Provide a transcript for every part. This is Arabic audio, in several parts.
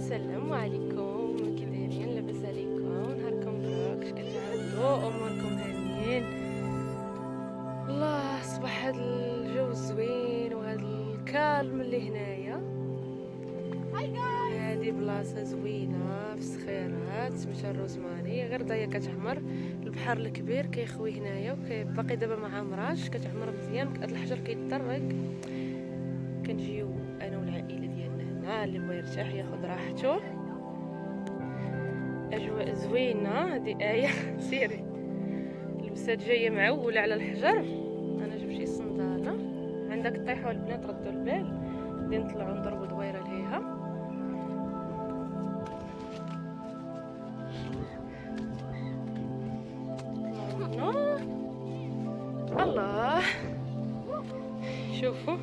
السلام عليكم، كي دايرين؟ لاباس عليكم؟ نهاركم مبروك، اش كتعملوا؟ اموركم هانيين؟ والله صباح هاد الجو زوين وهاد الكالم اللي هنايا. هادي بلاصه زوينه في السخيرات سميتها الروزماري، غير دايا كتعمر. البحر الكبير كيخوي هنايا باقي دابا ما عمراش، كتعمر مزيان. هاد الحجر كيتدرج. كنجيو انا والعائله ديالنا هنا، اللي بغى يرتاح ياخذ راحته. اجواء زوينه. هذه ايه سيري لبسات جايه معوله على الحجر. انا جبت شي صنداله. عندك طيحوا البنات ردوا البال، غادي نطلعوا نضربوا دويره ليها. الله شوفوا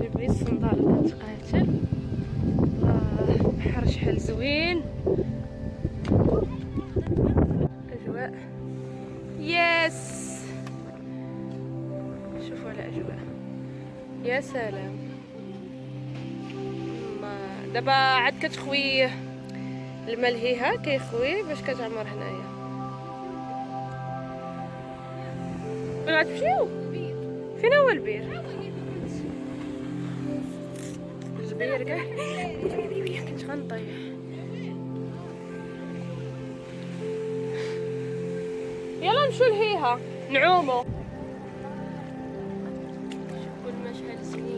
جيب لي الصنداله كتقاتل. البحر شحال زوين، اجواء ياس. شوفوا على اجواء يا سلام. دابا عاد كتخوي الماء لهيها، كيخوي باش كتعمر هنايا. فين غتمشيو؟ فين هو البير؟ البير كاع كنت غنطيح. يلا نمشيو لهيها نعومو. شوفوا الماء شحال زوين.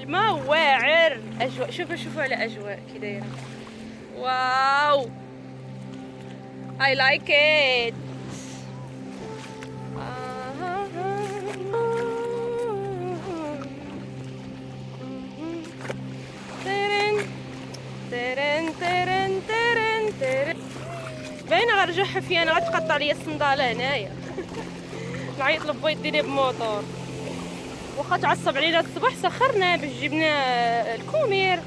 ما واعر اجواء. شوفوا على اجواء كي دايره. واو I like it. باينه غنرجع حفيانه، غتقطع ليا الصنداله هنايا. نعيط لبا يديني بموطور. واخا تعصب علينا الصباح سخرنا باش جبنا الكومير.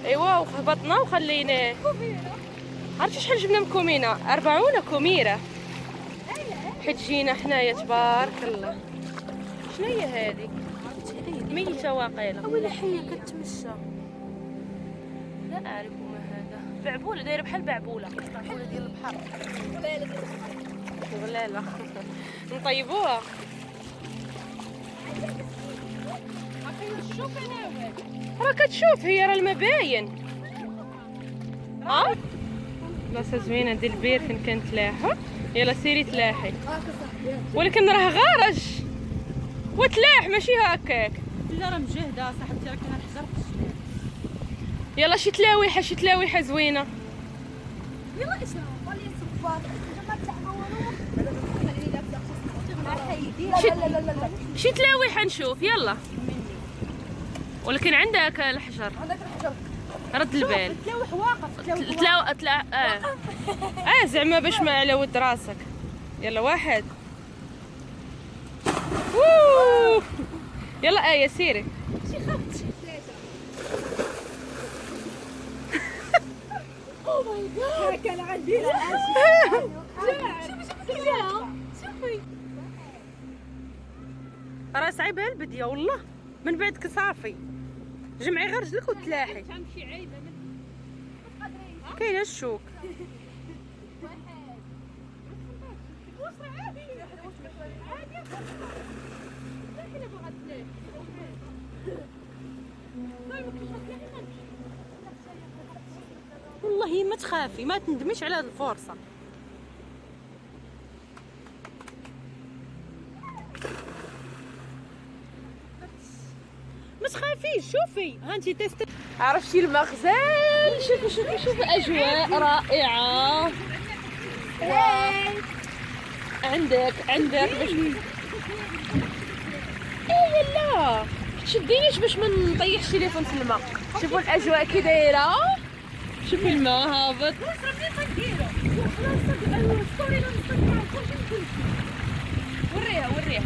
ايوا وهبطنا وخليناه. عرفتي شحال جبنا من كومينه؟ 40 كوميره حيت جينا حنايا تبارك الله. شنو هي هذه؟ ميته واقيله ولا حيه كتمشى؟ لا اعرف ما هذا. بعبوله دايره بحال بعبوله ديال البحر. غلاله نطيبوها. راه كتشوف هي، راه الماء باين. بلاصه زوينه ديال البير فين كنتلاحوا. يلا سيري تلاحي، ولكن راه غارج وتلاح ماشي هكاك. لا راه مجهده صاحبتي، راه كاين الحجر في الشمال. يلا شي تلاويحه زوينه. يلا اش ولي صفار شي تلاويحه نشوف. يلا ولكن عندك الحجر. رد البال. تلاوح واقف. زعما باش ما على ود راسك. يلا واحد. يلا ايه سيري. شي خمس شي ثلاثه. او ماي جاد كان عندي شوفي راه صعيبه البديه والله. من بعدك صافي جمعي غير رجلك وتلاحي. تمشي عيبه كاينه الشوك. والله ما تخافي، ما تندميش على هذه الفرصه. ما تخافيش. شوفي ها انتي تيست. عرفتي المخزن؟ شوفي اجواء رائعه. عندك باش يلا تشدينيش باش ما نطيحش تليفون في الماء. شوفوا الاجواء كي دايره. شوفي الماء هابط. وريها وريها.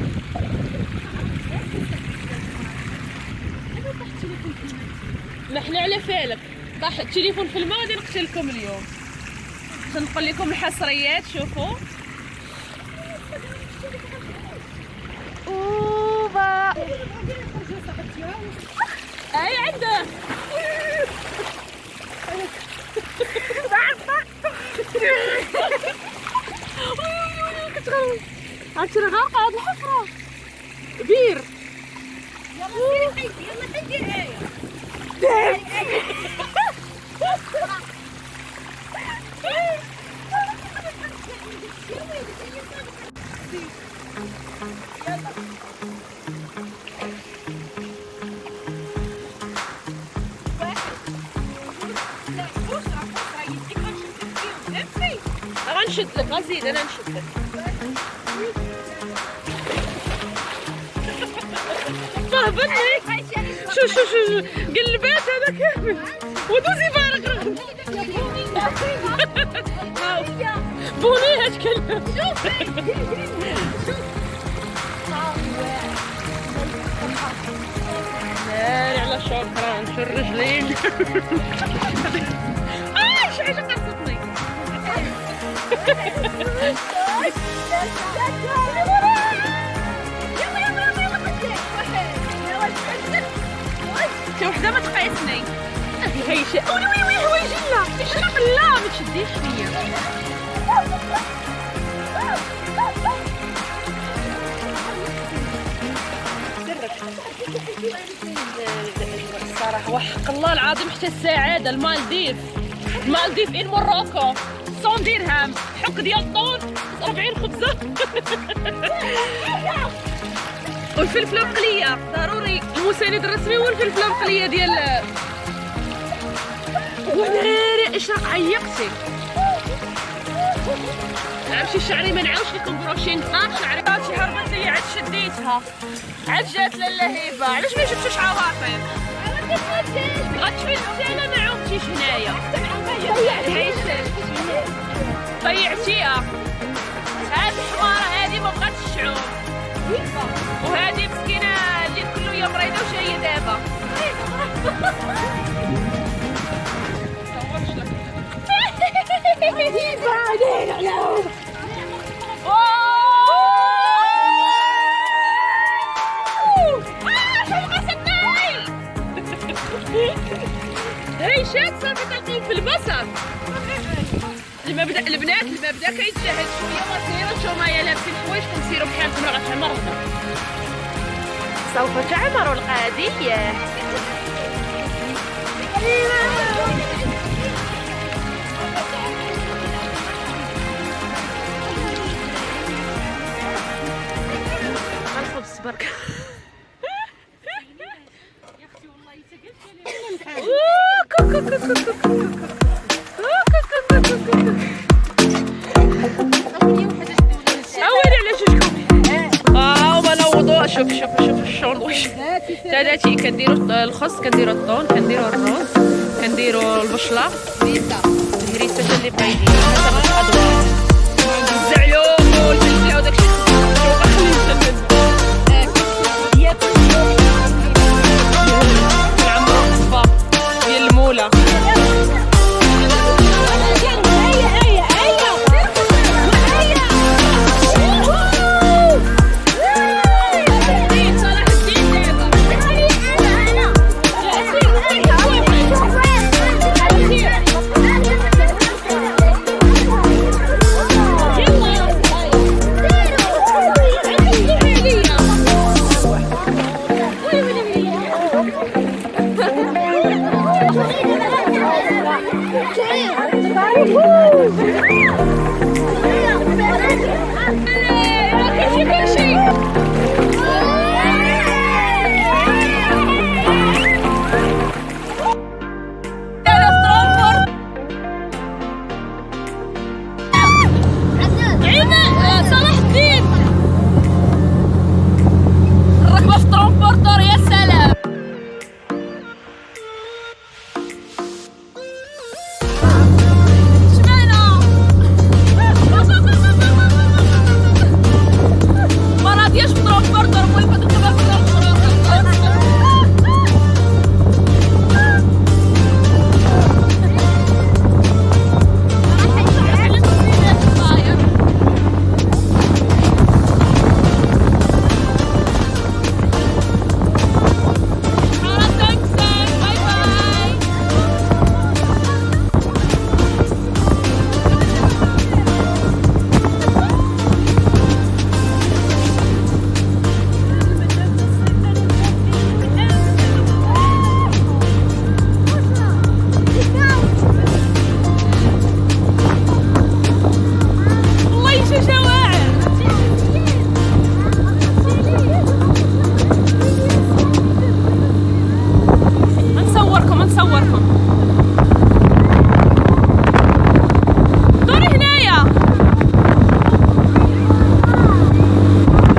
نحن على فالك طاح التليفون في الماء. غادي نقتلكم اليوم. سنقول لكم الحصريات. شوفوا اوبا اي عنده عرفتي غارقة هاد الحفرة بير. يلا سيري حيدي يلا حيدي آية. غنشد لك غنزيد انا نشد لك. فهبطني. شو قلبات هذا كامل ودوزي بارك رغم. بوني اتكلم. ناري على شكرا شو الرجلين. شو حاجة قصتني. شي وحده ما تقيسني. هي شي وي وي هو يجي لنا. اشرق لا ما تشديش فيا. الصراحة وحق الله العظيم حتى السعادة. المالديف إن موروكو 100 درهم. حك ديال الطون 40 خبزة. والفلفلة مقلية ضروري. المساند الرسمي هو الفلفلة المقلية ديال. وناري اشرق عيقتي. نمشي شعري ما نعاودش لكم بروشين طاح شعري. شي هربت لي عاد شديتها عاد جات للهيبة. علاش ما جبتوش عواقب؟ غتشوفي انا ما عودتيش هنايا. ضيعتيها. هاد الحمارة هادي ما بغاتش الشعوب. وهادي مسكينة اللي كل يوم مريضة وجاية دابا. هي شات صافي تلقيهم في البصر. البنات المبدا كيتجهز شويه وسيروا نتوما لابسين حوايجكم سيروا بحالكم راه غتعمر. سوف تعمر القادية. الخبز برك. شوف الشغل واش ثلاثي. كنديروا الخس كنديروا الطون كنديروا الرز كنديروا البشله الهريسه اللي بايدين الزعلوم والفلفله وداكشي. نعمروا الصفا ديال الموله. الركبة في الترونبورتور يا سلام.